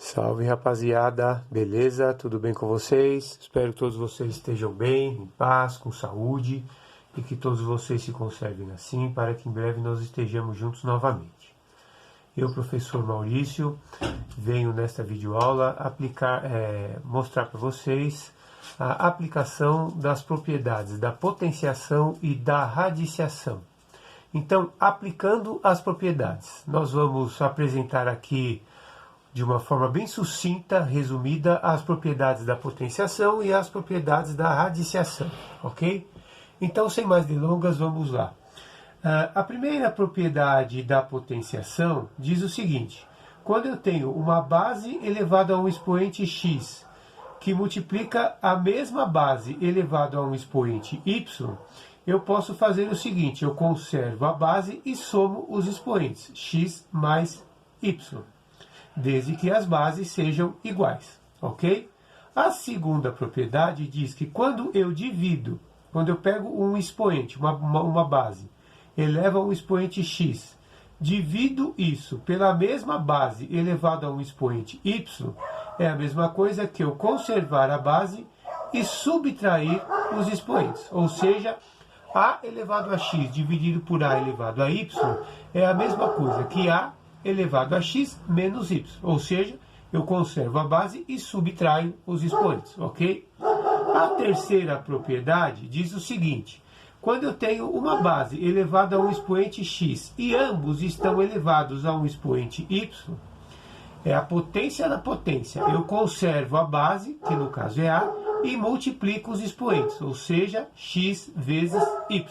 Salve rapaziada, beleza? Tudo bem com vocês? Espero que todos vocês estejam bem, em paz, com saúde e que todos vocês se conservem assim para que em breve nós estejamos juntos novamente. Eu, professor Maurício, venho nesta videoaula mostrar para vocês a aplicação das propriedades da potenciação e da radiciação. Então, aplicando as propriedades, nós vamos apresentar aqui de uma forma bem sucinta, resumida, as propriedades da potenciação e as propriedades da radiciação, ok? Então, sem mais delongas, vamos lá. A primeira propriedade da potenciação diz o seguinte: quando eu tenho uma base elevada a um expoente x, que multiplica a mesma base elevada a um expoente y, eu posso fazer o seguinte: eu conservo a base e somo os expoentes, x mais y, desde que as bases sejam iguais, ok? A segunda propriedade diz que quando eu pego um expoente, uma base, elevo a um expoente x, divido isso pela mesma base elevado a um expoente y, é a mesma coisa que eu conservar a base e subtrair os expoentes, ou seja, a elevado a x dividido por a elevado a y é a mesma coisa que a elevado a x menos y, ou seja, eu conservo a base e subtraio os expoentes, ok? A terceira propriedade diz o seguinte: quando eu tenho uma base elevada a um expoente x e ambos estão elevados a um expoente y, é a potência da potência. Eu conservo a base, que no caso é a, e multiplico os expoentes, ou seja, x vezes y,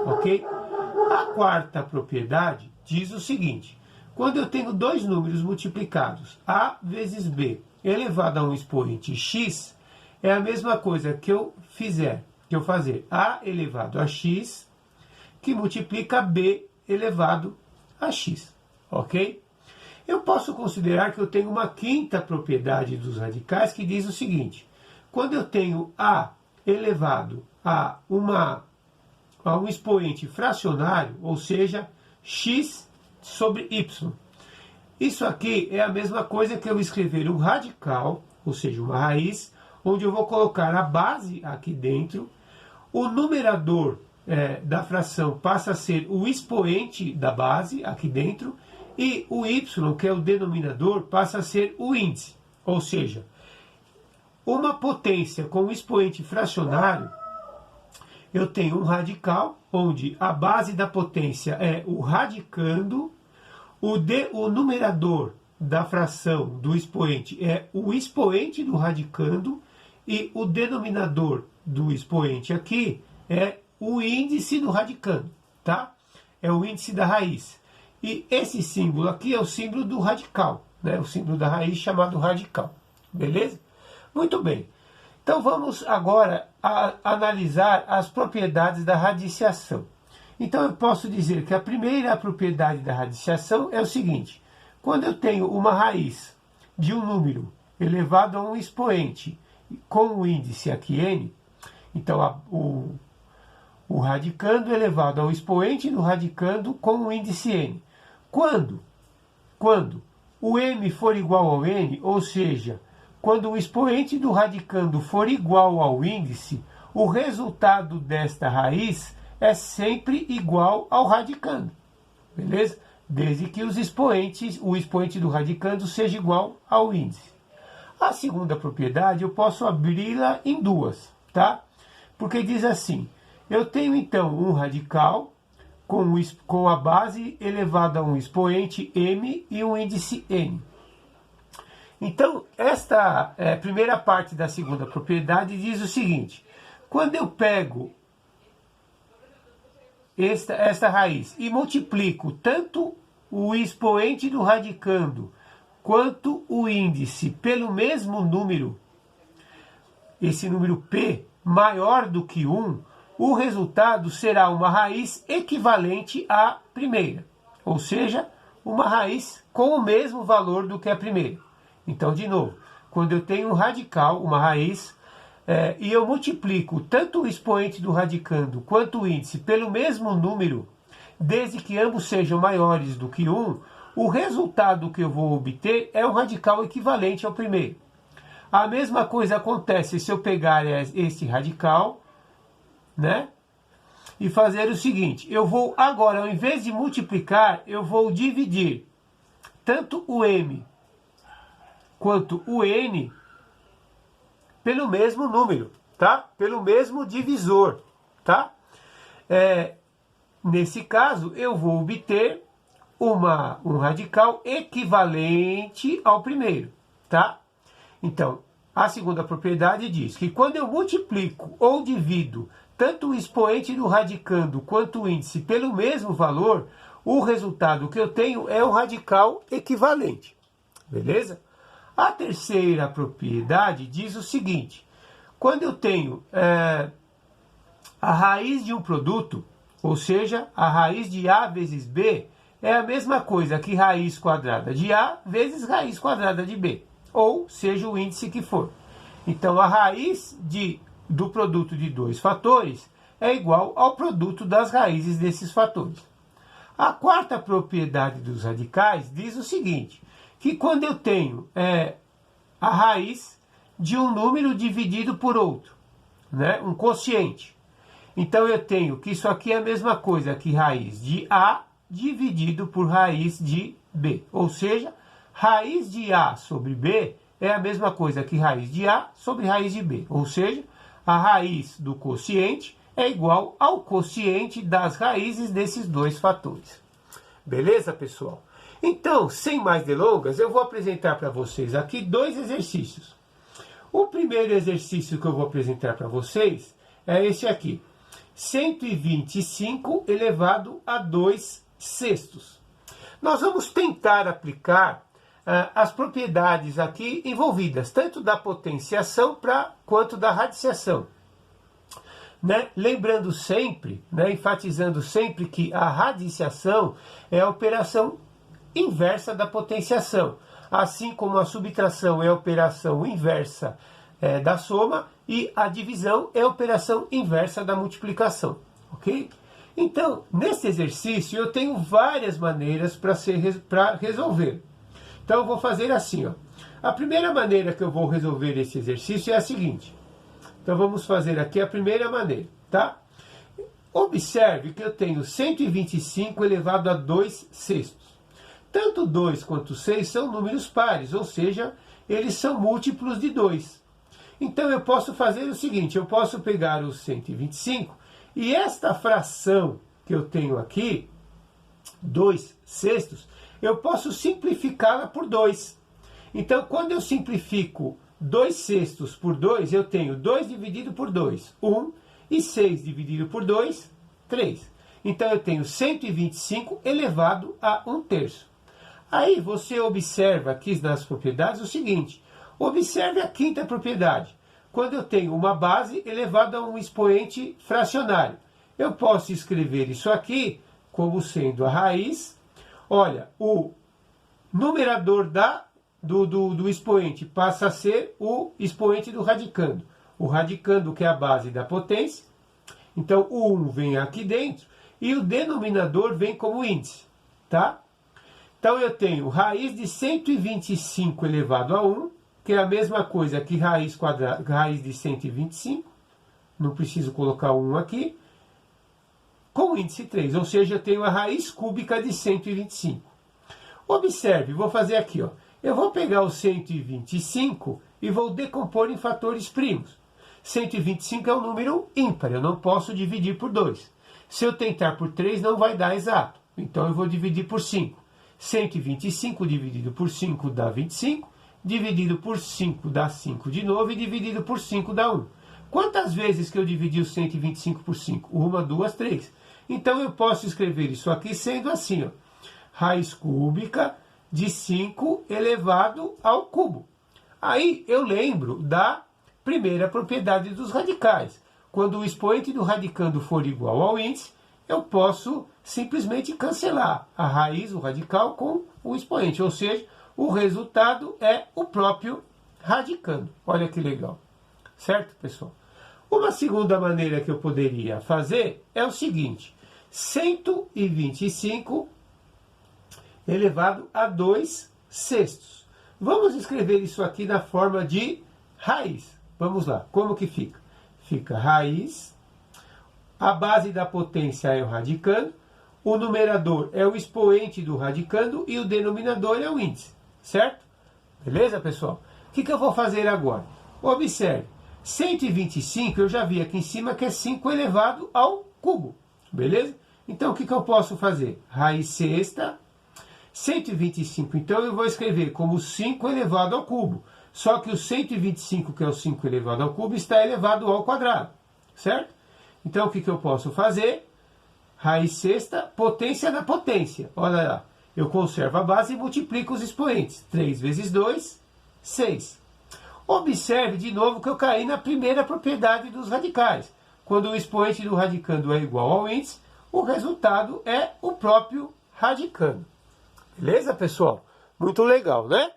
ok? A quarta propriedade diz o seguinte: quando eu tenho dois números multiplicados, a vezes b, elevado a um expoente x, é a mesma coisa que eu fazer a elevado a x, que multiplica b elevado a x, ok? Eu posso considerar que eu tenho uma quinta propriedade dos radicais que diz o seguinte: quando eu tenho a elevado a um expoente fracionário, ou seja, x sobre y. Isso aqui é a mesma coisa que eu escrever um radical, ou seja, uma raiz, onde eu vou colocar a base aqui dentro, o numerador da fração passa a ser o expoente da base aqui dentro, e o y, que é o denominador, passa a ser o índice. Ou seja, uma potência com expoente fracionário, eu tenho um radical, onde a base da potência é o radicando, o numerador da fração do expoente é o expoente do radicando, e o denominador do expoente aqui é o índice do radicando, tá? É o índice da raiz. E esse símbolo aqui é o símbolo do radical, né? O símbolo da raiz chamado radical, beleza? Muito bem. Então vamos agora analisar as propriedades da radiciação. Então eu posso dizer que a primeira propriedade da radiciação é o seguinte: quando eu tenho uma raiz de um número elevado a um expoente com o índice aqui n, então o radicando elevado ao expoente do radicando com o índice n. Quando o m for igual ao n, ou seja, quando o expoente do radicando for igual ao índice, o resultado desta raiz é sempre igual ao radicando, beleza? Desde que o expoente do radicando seja igual ao índice. A segunda propriedade eu posso abri-la em duas, tá? Porque diz assim: eu tenho então um radical com a base elevada a um expoente m e um índice n. Então, esta primeira parte da segunda propriedade diz o seguinte: quando eu pego esta raiz e multiplico tanto o expoente do radicando quanto o índice pelo mesmo número, esse número p maior do que 1, o resultado será uma raiz equivalente à primeira, ou seja, uma raiz com o mesmo valor do que a primeira. Então, de novo, quando eu tenho um radical, uma raiz, e eu multiplico tanto o expoente do radicando quanto o índice pelo mesmo número, desde que ambos sejam maiores do que 1, o resultado que eu vou obter é um radical equivalente ao primeiro. A mesma coisa acontece se eu pegar esse radical, né? E fazer o seguinte, eu vou agora, ao invés de multiplicar, eu vou dividir tanto o m quanto o n pelo mesmo número, tá? Pelo mesmo divisor, tá? Nesse caso, eu vou obter um radical equivalente ao primeiro, tá? Então, a segunda propriedade diz que quando eu multiplico ou divido tanto o expoente do radicando quanto o índice pelo mesmo valor, o resultado que eu tenho é um radical equivalente, beleza? A terceira propriedade diz o seguinte, quando eu tenho a raiz de um produto, ou seja, a raiz de A vezes B, é a mesma coisa que raiz quadrada de A vezes raiz quadrada de B, ou seja o índice que for. Então, a raiz do produto de dois fatores é igual ao produto das raízes desses fatores. A quarta propriedade dos radicais diz o seguinte, que quando eu tenho a raiz de um número dividido por outro, né, um quociente, então eu tenho que isso aqui é a mesma coisa que raiz de A dividido por raiz de B, ou seja, raiz de A sobre B é a mesma coisa que raiz de A sobre raiz de B, ou seja, a raiz do quociente é igual ao quociente das raízes desses dois fatores. Beleza, pessoal? Então, sem mais delongas, eu vou apresentar para vocês aqui dois exercícios. O primeiro exercício que eu vou apresentar para vocês é esse aqui. 125 elevado a 2 sextos. Nós vamos tentar aplicar as propriedades aqui envolvidas, tanto da potenciação quanto da radiciação. Né? Lembrando sempre, né, enfatizando sempre que a radiciação é a operação inversa da potenciação, assim como a subtração é a operação inversa da soma e a divisão é a operação inversa da multiplicação, ok? Então, nesse exercício eu tenho várias maneiras para resolver. Então eu vou fazer assim, ó. A primeira maneira que eu vou resolver esse exercício é a seguinte. Então vamos fazer aqui a primeira maneira, tá? Observe que eu tenho 125 elevado a 2 sextos. Tanto 2 quanto 6 são números pares, ou seja, eles são múltiplos de 2. Então eu posso fazer o seguinte, eu posso pegar o 125 e esta fração que eu tenho aqui, 2 sextos, eu posso simplificá-la por 2. Então quando eu simplifico 2 sextos por 2, eu tenho 2 dividido por 2, 1, e 6 dividido por 2, 3. Então eu tenho 125 elevado a 1 terço. Aí você observa aqui nas propriedades o seguinte, observe a quinta propriedade. Quando eu tenho uma base elevada a um expoente fracionário, eu posso escrever isso aqui como sendo a raiz. Olha, o numerador do expoente passa a ser o expoente do radicando. O radicando que é a base da potência. Então o 1 vem aqui dentro e o denominador vem como índice, tá? Então eu tenho raiz de 125 elevado a 1, que é a mesma coisa que raiz de 125, não preciso colocar o 1 aqui, com índice 3, ou seja, eu tenho a raiz cúbica de 125. Observe, vou fazer aqui, ó. Eu vou pegar o 125 e vou decompor em fatores primos. 125 é um número ímpar, eu não posso dividir por 2. Se eu tentar por 3, não vai dar exato. Então eu vou dividir por 5. 125 dividido por 5 dá 25, dividido por 5 dá 5 de novo e dividido por 5 dá 1. Quantas vezes que eu dividi o 125 por 5? 1, 2, 3. Então eu posso escrever isso aqui sendo assim, ó. Raiz cúbica de 5 elevado ao cubo. Aí eu lembro da primeira propriedade dos radicais. Quando o expoente do radicando for igual ao índice, eu posso simplesmente cancelar a raiz, o radical, com o expoente. Ou seja, o resultado é o próprio radicando. Olha que legal. Certo, pessoal? Uma segunda maneira que eu poderia fazer é o seguinte. 125 elevado a 2 sextos. Vamos escrever isso aqui na forma de raiz. Vamos lá, como que fica? Fica raiz, a base da potência é o radicando, o numerador é o expoente do radicando e o denominador é o índice, certo? Beleza, pessoal? O que eu vou fazer agora? Observe, 125 eu já vi aqui em cima que é 5 elevado ao cubo, beleza? Então, o que eu posso fazer? Raiz sexta, 125, então eu vou escrever como 5 elevado ao cubo. Só que o 125, que é o 5 elevado ao cubo, está elevado ao quadrado, certo? Então, o que eu posso fazer? Raiz sexta, potência na potência. Olha lá, eu conservo a base e multiplico os expoentes. 3 vezes 2, 6. Observe de novo que eu caí na primeira propriedade dos radicais. Quando o expoente do radicando é igual ao índice, o resultado é o próprio radicando. Beleza, pessoal? Muito legal, né?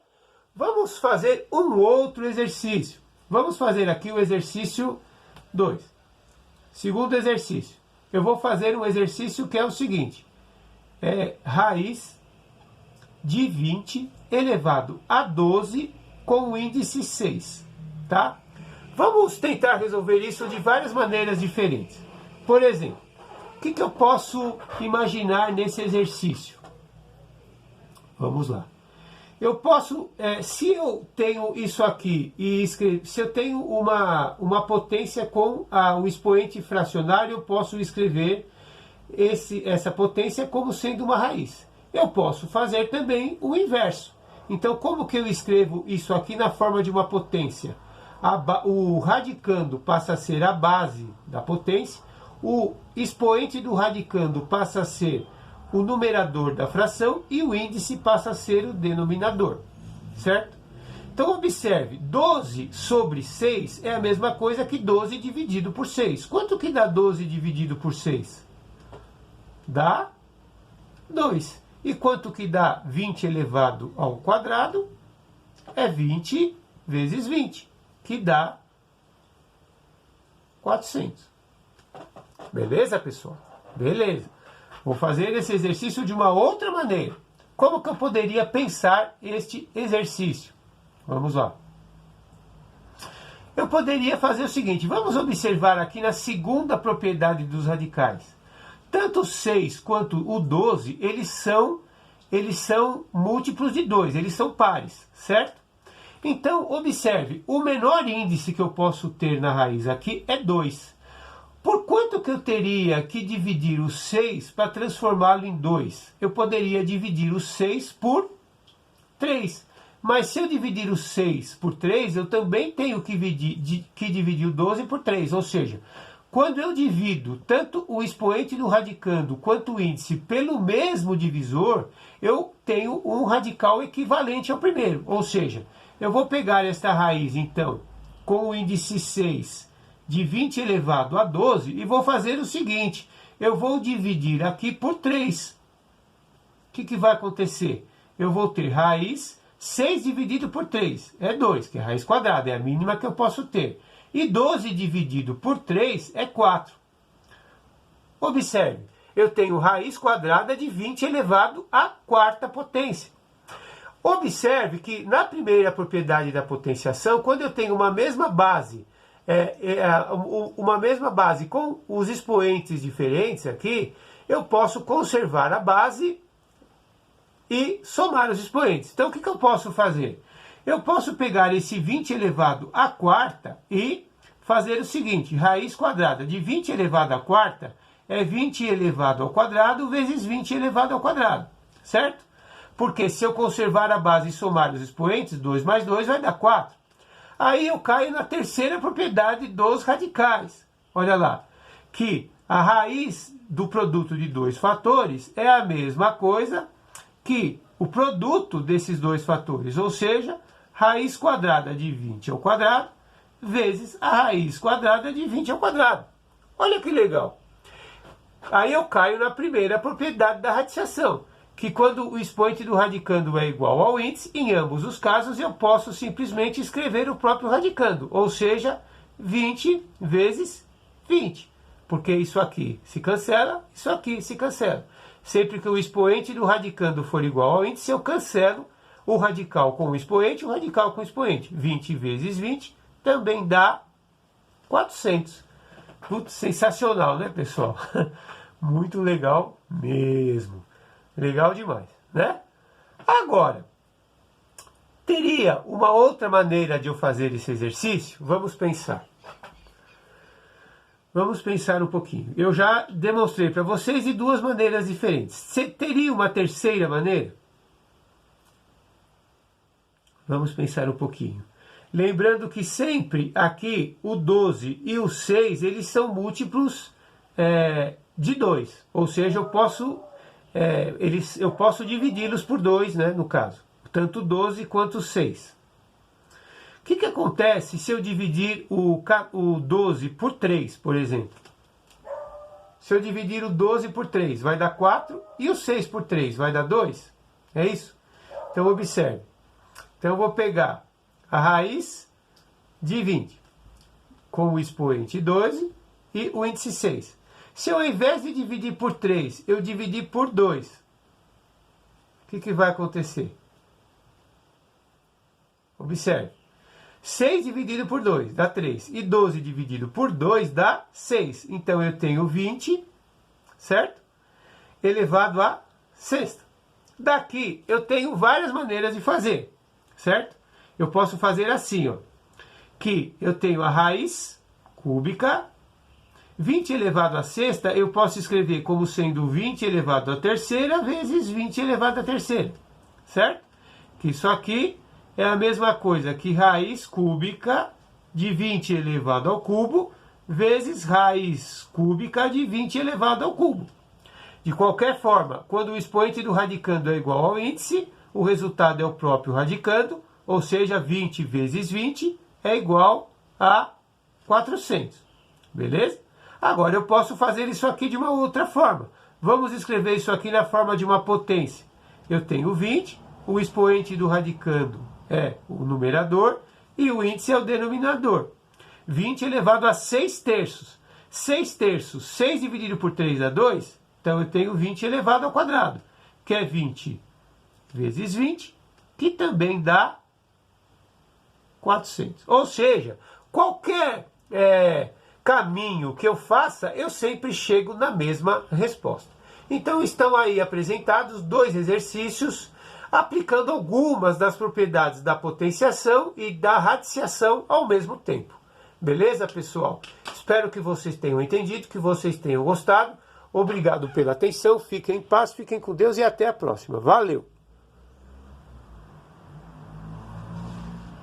Vamos fazer um outro exercício. Vamos fazer aqui o exercício 2. Segundo exercício. Eu vou fazer um exercício que é o seguinte. É raiz de 20 elevado a 12 com o índice 6. Tá? Vamos tentar resolver isso de várias maneiras diferentes. Por exemplo, o que eu posso imaginar nesse exercício? Vamos lá. Eu posso, se eu tenho isso aqui, e se eu tenho uma potência com o expoente fracionário, eu posso escrever essa potência como sendo uma raiz. Eu posso fazer também o inverso. Então, como que eu escrevo isso aqui na forma de uma potência? O radicando passa a ser a base da potência, o expoente do radicando passa a ser o numerador da fração e o índice passa a ser o denominador, certo? Então, observe, 12 sobre 6 é a mesma coisa que 12 dividido por 6. Quanto que dá 12 dividido por 6? Dá 2. E quanto que dá 20 elevado ao quadrado? É 20 vezes 20, que dá 400. Beleza, pessoal? Beleza. Vou fazer esse exercício de uma outra maneira. Como que eu poderia pensar este exercício? Vamos lá. Eu poderia fazer o seguinte. Vamos observar aqui na segunda propriedade dos radicais. Tanto o 6 quanto o 12, eles são múltiplos de 2. Eles são pares, certo? Então, observe. O menor índice que eu posso ter na raiz aqui é 2. Por quanto que eu teria que dividir o 6 para transformá-lo em 2? Eu poderia dividir o 6 por 3. Mas se eu dividir o 6 por 3, eu também tenho que dividir o 12 por 3. Ou seja, quando eu divido tanto o expoente do radicando quanto o índice pelo mesmo divisor, eu tenho um radical equivalente ao primeiro. Ou seja, eu vou pegar esta raiz, então, com o índice 6 de 20 elevado a 12 e vou fazer o seguinte, eu vou dividir aqui por 3. O que vai acontecer? Eu vou ter raiz 6 dividido por 3, é 2, que é raiz quadrada, é a mínima que eu posso ter. E 12 dividido por 3 é 4. Observe, eu tenho raiz quadrada de 20 elevado à quarta potência. Observe que na primeira propriedade da potenciação, quando eu tenho uma mesma base, com os expoentes diferentes aqui, eu posso conservar a base e somar os expoentes. Então, o que eu posso fazer? Eu posso pegar esse 20 elevado à quarta e fazer o seguinte, raiz quadrada de 20 elevado à quarta é 20 elevado ao quadrado vezes 20 elevado ao quadrado, certo? Porque se eu conservar a base e somar os expoentes, 2 mais 2 vai dar 4. Aí eu caio na terceira propriedade dos radicais. Olha lá, que a raiz do produto de dois fatores é a mesma coisa que o produto desses dois fatores, ou seja, raiz quadrada de 20 ao quadrado vezes a raiz quadrada de 20 ao quadrado. Olha que legal. Aí eu caio na primeira propriedade da radiciação, que quando o expoente do radicando é igual ao índice, em ambos os casos eu posso simplesmente escrever o próprio radicando, ou seja, 20 vezes 20, porque isso aqui se cancela, isso aqui se cancela. Sempre que o expoente do radicando for igual ao índice, eu cancelo o radical com o expoente, o radical com o expoente. 20 vezes 20 também dá 400. Putz, sensacional, né, pessoal? Muito legal mesmo. Legal demais, né? Agora, teria uma outra maneira de eu fazer esse exercício? Vamos pensar. Vamos pensar um pouquinho. Eu já demonstrei para vocês de duas maneiras diferentes. Você teria uma terceira maneira? Vamos pensar um pouquinho. Lembrando que sempre aqui o 12 e o 6, eles são múltiplos de 2. Ou seja, eu posso dividi-los por 2, né, no caso. Tanto o 12 quanto o 6. O que acontece se eu dividir o 12 por 3, por exemplo? Se eu dividir o 12 por 3, vai dar 4. E o 6 por 3 vai dar 2? É isso? Então, observe. Então, eu vou pegar a raiz de 20 com o expoente 12 e o índice 6. Se eu, ao invés de dividir por 3, eu dividir por 2, o que vai acontecer? Observe. 6 dividido por 2 dá 3. E 12 dividido por 2 dá 6. Então, eu tenho 20, certo? Elevado a sexta. Daqui, eu tenho várias maneiras de fazer, certo? Eu posso fazer assim, ó. Que eu tenho a raiz cúbica. 20 elevado a sexta, eu posso escrever como sendo 20 elevado à terceira vezes 20 elevado à terceira, certo? Que isso aqui é a mesma coisa que raiz cúbica de 20 elevado ao cubo vezes raiz cúbica de 20 elevado ao cubo. De qualquer forma, quando o expoente do radicando é igual ao índice, o resultado é o próprio radicando, ou seja, 20 vezes 20 é igual a 400. Beleza? Agora, eu posso fazer isso aqui de uma outra forma. Vamos escrever isso aqui na forma de uma potência. Eu tenho 20, o expoente do radicando é o numerador e o índice é o denominador. 20 elevado a 6 terços. 6 terços, 6 dividido por 3 dá 2. Então, eu tenho 20 elevado ao quadrado, que é 20 vezes 20, que também dá 400. Ou seja, qualquer caminho que eu faça, eu sempre chego na mesma resposta. Então, estão aí apresentados 2 exercícios aplicando algumas das propriedades da potenciação e da radiciação ao mesmo tempo. Beleza, pessoal? Espero que vocês tenham entendido, que vocês tenham gostado. Obrigado pela atenção, fiquem em paz, fiquem com Deus e até a próxima. Valeu!